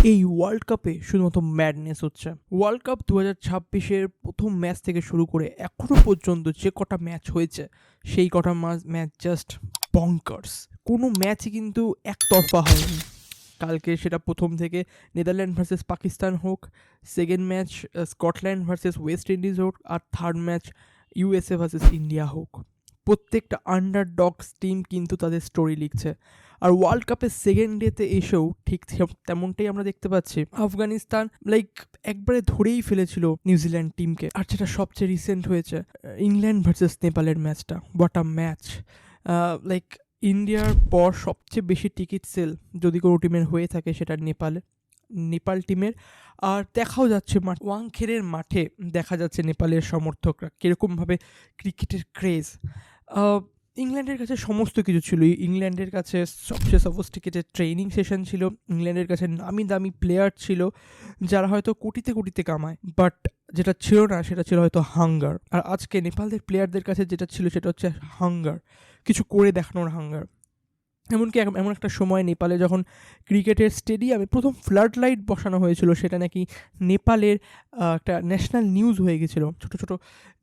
এই ওয়ার্ল্ড কাপে শুধুমাত্র ম্যাডনেস হচ্ছে। ওয়ার্ল্ড কাপ 2026-এর প্রথম ম্যাচ থেকে শুরু করে এখনো পর্যন্ত যে কটা ম্যাচ হয়েছে সেই কটা ম্যাচ জাস্ট বঙ্কার্স। কোনো ম্যাচই কিন্তু একতরফা হয়নি। কালকে সেটা প্রথম থেকে নেদারল্যান্ড ভার্সেস পাকিস্তান হোক, second match Scotland versus West Indies হোক, আর third match USA versus India হোক, প্রত্যেকটা আন্ডারডগস টিম কিন্তু তাদের স্টোরি লিখছে। আর ওয়ার্ল্ড কাপের সেকেন্ড ডেতে এসেও ঠিক তেমনটাই আমরা দেখতে পাচ্ছি। আফগানিস্তান একবারে ধরেই ফেলেছিল নিউজিল্যান্ড টিমকে। আর যেটা সবচেয়ে রিসেন্ট হয়েছে, ইংল্যান্ড ভার্সেস নেপালের ম্যাচটা, হোয়াট আ ম্যাচ! ইন্ডিয়ার পর সবচেয়ে বেশি টিকিট সেল যদি কোনো টিমের হয়ে থাকে সেটা নেপাল টিমের। আর দেখাও যাচ্ছে ওয়াংখেড়ের মাঠে দেখা যাচ্ছে নেপালের সমর্থকরা কীরকমভাবে ক্রিকেটের ক্রেজ। ইংল্যান্ডের কাছে সমস্ত কিছু ছিল। ইংল্যান্ডের কাছে সবচেয়ে সফিস্টিকেটেড ট্রেনিং সেশন ছিল, ইংল্যান্ডের কাছে নামি দামি প্লেয়ার ছিল যারা হয়তো কোটিতে কোটিতে কামায়, বাট যেটা ছিল না সেটা ছিল হয়তো হাঙ্গার। আর আজকে নেপালদের প্লেয়ারদের কাছে যেটা ছিল সেটা হচ্ছে হাঙ্গার, কিছু করে দেখানোর হাঙ্গার। এমনকি এমন একটা সময় নেপালে যখন ক্রিকেটের স্টেডিয়ামে প্রথম ফ্লাড লাইট বসানো হয়েছিল, সেটা নাকি নেপালের একটা ন্যাশনাল নিউজ হয়ে গেছিলো। ছোটো ছোটো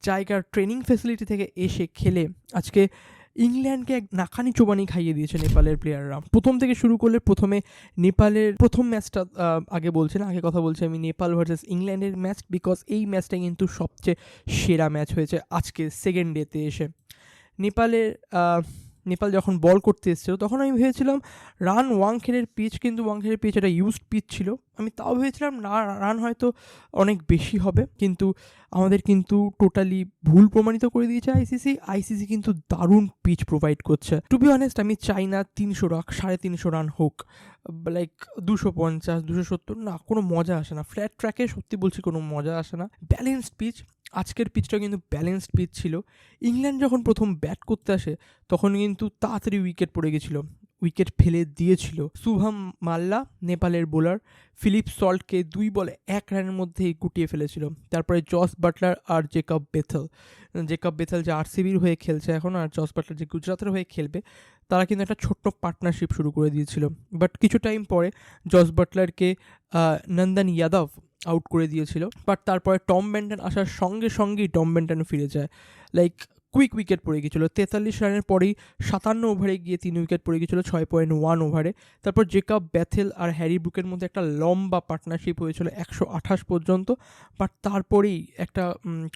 জায়গার ট্রেনিং ফেসিলিটি থেকে এসে খেলে আজকে ইংল্যান্ডকে এক নাকানি চোবানি খাইয়ে দিয়েছে নেপালের প্লেয়াররা। প্রথম থেকে শুরু করলে প্রথমে নেপালের প্রথম ম্যাচটা আগে কথা বলছি আমি নেপাল ভার্সেস ইংল্যান্ডের ম্যাচ, বিকজ এই ম্যাচটা কিন্তু সবচেয়ে সেরা ম্যাচ হয়েছে আজকে সেকেন্ড ডেতে এসে। নেপাল যখন বল করতে এসেছিল তখন আমি ভেবেছিলাম ওয়াংখেড়ের পিচ একটা ইউজড পিচ ছিল। আমি তাও ভেবেছিলাম রান হয়তো অনেক বেশি হবে, কিন্তু আমাদের কিন্তু টোটালি ভুল প্রমাণিত করে দিয়েছে আইসিসি কিন্তু দারুণ পিচ প্রোভাইড করছে। টু বি অনেস্ট, আমি চাই না 300 রান হোক, 250 270, না, কোনো মজা আসে না ফ্ল্যাট ট্র্যাকে, সত্যি বলছি কোনো মজা আসে না। ব্যালেন্সড পিচ, আজকের পিচটা কিন্তু ব্যালেন্সড পিচ ছিল। ইংল্যান্ড যখন প্রথম ব্যাট করতে আসে তখন কিন্তু তাড়াতাড়ি উইকেট ফেলে দিয়েছিল শুভম মাল্লা, নেপালের বোলার। ফিলিপ সল্টকে 2 বলে 1 রানের মধ্যেই গুটিয়ে ফেলেছিল। তারপরে জস বাটলার আর জেকব বেথেল যে আরসিবির হয়ে খেলছে এখন, আর জস বাটলার যে গুজরাটের হয়ে খেলবে, তারা কিন্তু একটা ছোট্ট পার্টনারশিপ শুরু করে দিয়েছিল। বাট কিছু টাইম পরে জস বাটলারকে নন্দন যাদব আউট করে দিয়েছিল। বাট তারপরে টম বেন্টন আসার সঙ্গে সঙ্গেই টম বেন্টন ফিরে যায়। কুইক উইকেট পড়ে গিয়েছিল 43 রানের পরেই। 57 ওভারে গিয়ে 3 উইকেট পড়ে গিয়েছিল 6.1 ওভারে। তারপর জেকব বেথেল আর হ্যারি ব্রুকের মধ্যে একটা লম্বা পার্টনারশিপ হয়েছিল 128 পর্যন্ত। বাট তারপরেই একটা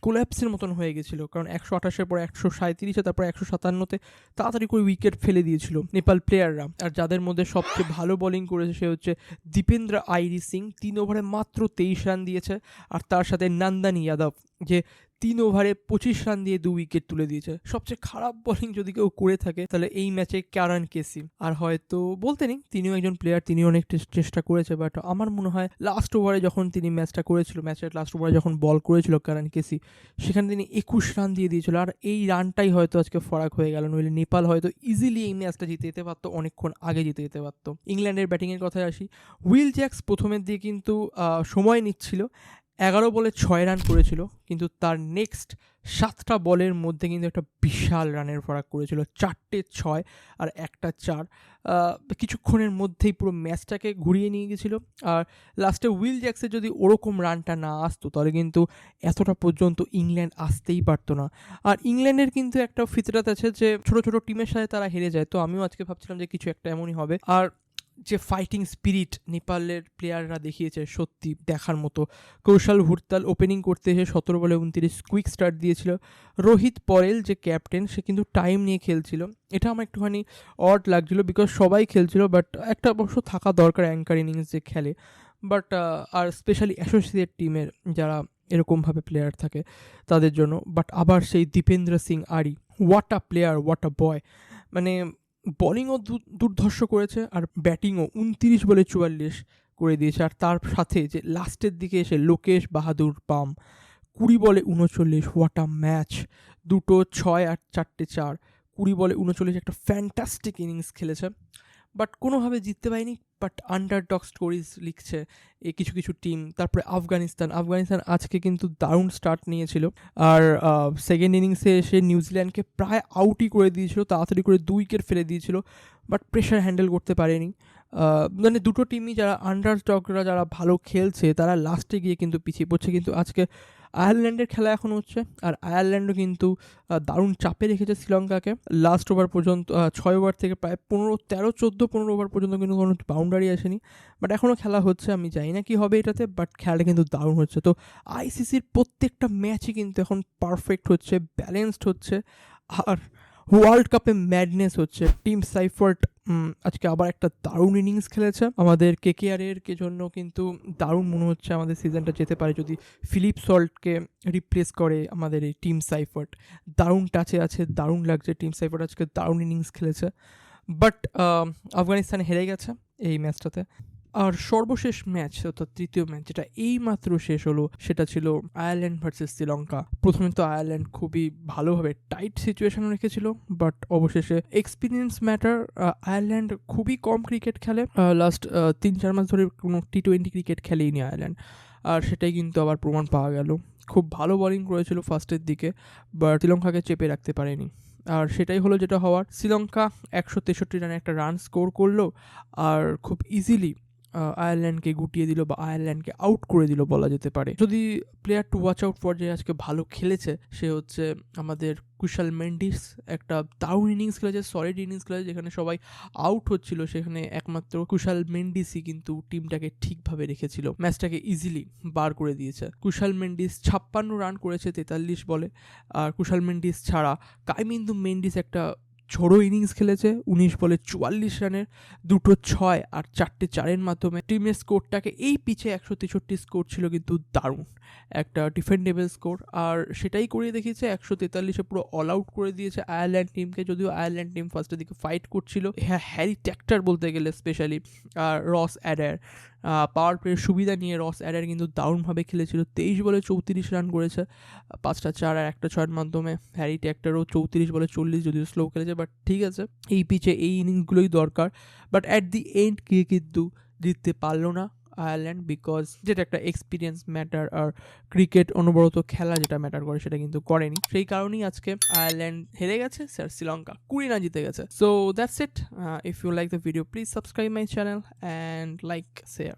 কোল্যাপসের মতন হয়ে গেছিলো, কারণ 128-এর পরে 137-এ, তারপর 157-তে তাড়াতাড়ি করে উইকেট ফেলে দিয়েছিল নেপাল প্লেয়াররা। আর যাদের মধ্যে সবচেয়ে ভালো বোলিং করেছে সে হচ্ছে দীপেন্দ্র আইরি সিং, 3 ওভারে মাত্র 23 রান দিয়েছে। আর তার সাথে নন্দন যাদব, যে 3 ওভারে 25 রান দিয়ে 2 উইকেট তুলে দিয়েছে। সবচেয়ে খারাপ বোলিং যদি কেউ করে থাকে তাহলে এই ম্যাচে ক্যারান কেসি। আর হয়তো বলতে নেই, তিনিও একজন প্লেয়ার, তিনিও অনেক চেষ্টা করেছে, বাট আমার মনে হয় লাস্ট ওভারে যখন তিনি ম্যাচের লাস্ট ওভারে যখন বল করেছিল ক্যারান কেসি, সেখানে তিনি 21 রান দিয়ে দিয়েছিল। আর এই রানটাই হয়তো আজকে ফরাক হয়ে গেল, নইলে নেপাল হয়তো ইজিলি এই ম্যাচটা জিতে যেতে পারতো, অনেকক্ষণ আগে জিতে যেতে পারতো। ইংল্যান্ডের ব্যাটিংয়ের কথায় আসি, উইল জ্যাক্স প্রথমের দিয়ে কিন্তু সময় নিচ্ছিল, 11 বলে 6 রান করেছিল, কিন্তু তার নেক্সট 7টা বলের মধ্যে কিন্তু একটা বিশাল রানের ফরাক করেছিল, 4টে 6 আর একটা 4। কিছুক্ষণের মধ্যেই পুরো ম্যাচটাকে ঘুরিয়ে নিয়ে গেছিলো। আর লাস্টে উইল জ্যাক্সের যদি ওরকম রানটা না আসতো তাহলে কিন্তু এতটা পর্যন্ত ইংল্যান্ড আসতেই পারতো না। আর ইংল্যান্ডের কিন্তু একটা ফিতরাত আছে যে ছোটো ছোটো টিমের সাথে তারা হেরে যায়, তো আমিও আজকে ভাবছিলাম যে কিছু একটা এমনই হবে। আর যে ফাইটিং স্পিরিট নেপালের প্লেয়াররা দেখিয়েছে সত্যি দেখার মতো। কৌশল হুরতাল ওপেনিং করতে এসে 17 বলে 29 কুইক স্টার্ট দিয়েছিল। রোহিত পরেল যে ক্যাপ্টেন, সে কিন্তু টাইম নিয়ে খেলছিল, এটা আমার একটুখানি অড লাগছিল, বিকজ সবাই খেলছিল, বাট একটা অবশ্য থাকা দরকার অ্যাঙ্কার ইনিংস যে খেলে। বাট আর স্পেশালি অ্যাসোসিয়েট টিমের যারা এরকমভাবে প্লেয়ার থাকে তাদের জন্য। বাট আবার সেই Dipendra Singh Airee, what a player, what a boy! মানে বলিংও দুর্ধর্ষ করেছে আর ব্যাটিংও 29 বলে 44 করে দিয়েছে। আর তার সাথে যে লাস্টের দিকে এসে লোকেশ বাহাদুর পাম 20 বলে 39, হোয়াট আ ম্যাচ! 2টো 6 আর 4টে 4, 20 বলে 39 একটা ফ্যান্টাস্টিক ইনিংস খেলেছে। বাট কোনোভাবে জিততে পারেনি। বাট আন্ডারডগ স্টোরিজ লিখছে কিছু কিছু টিম। তারপরে আফগানিস্তান আজকে কিন্তু দারুণ স্টার্ট নিয়েছিল, আর সেকেন্ড ইনিংসে এসে নিউজিল্যান্ডকে প্রায় আউটই করে দিয়েছিল, তাড়াতাড়ি করে 2 উইকেট ফেলে দিয়েছিল, বাট প্রেশার হ্যান্ডেল করতে পারেনি। মানে দুটো টিমই যারা আন্ডারডগরা যারা ভালো খেলছে তারা লাস্টে গিয়ে কিন্তু পিছিয়ে পড়ছে। কিন্তু আজকে আয়ারল্যান্ডের খেলা এখন হচ্ছে, আর আয়ারল্যান্ডও কিন্তু দারুণ চাপে রেখেছে শ্রীলঙ্কাকে। লাস্ট ওভার পর্যন্ত 6 ওভার থেকে প্রায় 15 ওভার পর্যন্ত কিন্তু কোনো বাউন্ডারি আসেনি। বাট এখনও খেলা হচ্ছে, আমি জানি না কী হবে এটাতে, বাট খেলাটা কিন্তু দারুণ হচ্ছে। তো আইসিসির প্রত্যেকটা ম্যাচই কিন্তু এখন পারফেক্ট হচ্ছে, ব্যালেন্সড হচ্ছে, আর ওয়ার্ল্ড কাপে ম্যাডনেস হচ্ছে। টিম সাইফার্ট আজকে আবার একটা দারুণ ইনিংস খেলেছে। আমাদের কেকেআরের জন্য কিন্তু দারুণ মনে হচ্ছে আমাদের সিজনটা যেতে পারে যদি ফিলিপ সল্টকে রিপ্লেস করে আমাদের এই টিম সাইফার্ট। দারুণ টাচে আছে, দারুণ লাগছে। টিম সাইফার্ট আজকে দারুণ ইনিংস খেলেছে, বাট আফগানিস্তান হেরে গেছে এই ম্যাচটাতে। আর সর্বশেষ ম্যাচ, অর্থাৎ তৃতীয় ম্যাচ যেটা এই মাত্র শেষ হলো, সেটা ছিল আয়ারল্যান্ড ভার্সেস শ্রীলঙ্কা। প্রথমে তো আয়ারল্যান্ড খুবই ভালোভাবে টাইট সিচুয়েশন রেখেছিল, বাট অবশেষে এক্সপিরিয়েন্স ম্যাটার। আয়ারল্যান্ড খুবই কম ক্রিকেট খেলে, লাস্ট 3-4 মাস ধরে কোনো টি-20 ক্রিকেট খেলেই নি আয়ারল্যান্ড, আর সেটাই কিন্তু আবার প্রমাণ পাওয়া গেল। খুব ভালো বোলিং করেছিল ফার্স্টের দিকে, বাট শ্রীলঙ্কাকে চেপে রাখতে পারেনি, আর সেটাই হলো যেটা হওয়ার। শ্রীলঙ্কা 163 রানে একটা রান স্কোর করলো, আর খুব ইজিলি আয়ারল্যান্ডকে গুটিয়ে দিল বা আয়ারল্যান্ডকে আউট করে দিল বলা যেতে পারে। যদি player to watch out for যে আজকে ভালো খেলেছে, সে হচ্ছে আমাদের কুশাল মেন্ডিস। একটা দারুণ ইনিংস খেলেছে, সলিড ইনিংস খেলেছে, যেখানে সবাই আউট হচ্ছিল সেখানে একমাত্র কুশাল মেন্ডিসই কিন্তু টিমটাকে ঠিকভাবে রেখেছিল, ম্যাচটাকে ইজিলি বার করে দিয়েছে। কুশাল মেন্ডিস 56 রান করেছে 43 বলে, আর কুশাল মেন্ডিস ছাড়া কাইমিন্দু মেন্ডিস একটা ঝোড়ো ইনিংস খেলেছে 19 বলে 44 রানের, 2 6 আর 4 4-এর মাধ্যমে টিমের স্কোরটাকে, এই পিচে 163 স্কোর ছিল কিন্তু দারুণ একটা ডিফেন্ডেবল স্কোর, আর সেটাই করিয়ে দেখিয়েছে। 143-এ পুরো অল আউট করে দিয়েছে আয়ারল্যান্ড টিমকে। যদিও আয়ারল্যান্ড টিম ফার্স্টের দিকে ফাইট করছিল, হ্যাঁ হ্যারি ট্যাক্টার বলতে গেলে স্পেশালি, আর রস অ্যাডার পাওয়ার প্লের সুবিধা নিয়ে রস অ্যাডার কিন্তু দারুণভাবে খেলেছিল। 23 বলে 34 রান করেছে, 5টা 4 আর 1টা 6-এর মাধ্যমে। হ্যারি ট্যাক্টারও 34 বলে 40, যদিও স্লো খেলেছে, বাট ঠিক আছে, এই পিচে এই ইনিংসগুলোই দরকার। বাট অ্যাট দি এন্ড গিয়ে কিন্তু জিততে পারলো না আয়ারল্যান্ড, বিকজ যেটা একটা এক্সপিরিয়েন্স ম্যাটার, আর ক্রিকেট অনবরত খেলা যেটা ম্যাটার করে সেটা কিন্তু করেনি। সেই কারণেই আজকে আয়ারল্যান্ড হেরে গেছে, স্যার শ্রীলঙ্কা 20 রান জিতে গেছে। So that's it. If you like the video, please subscribe my channel and like share.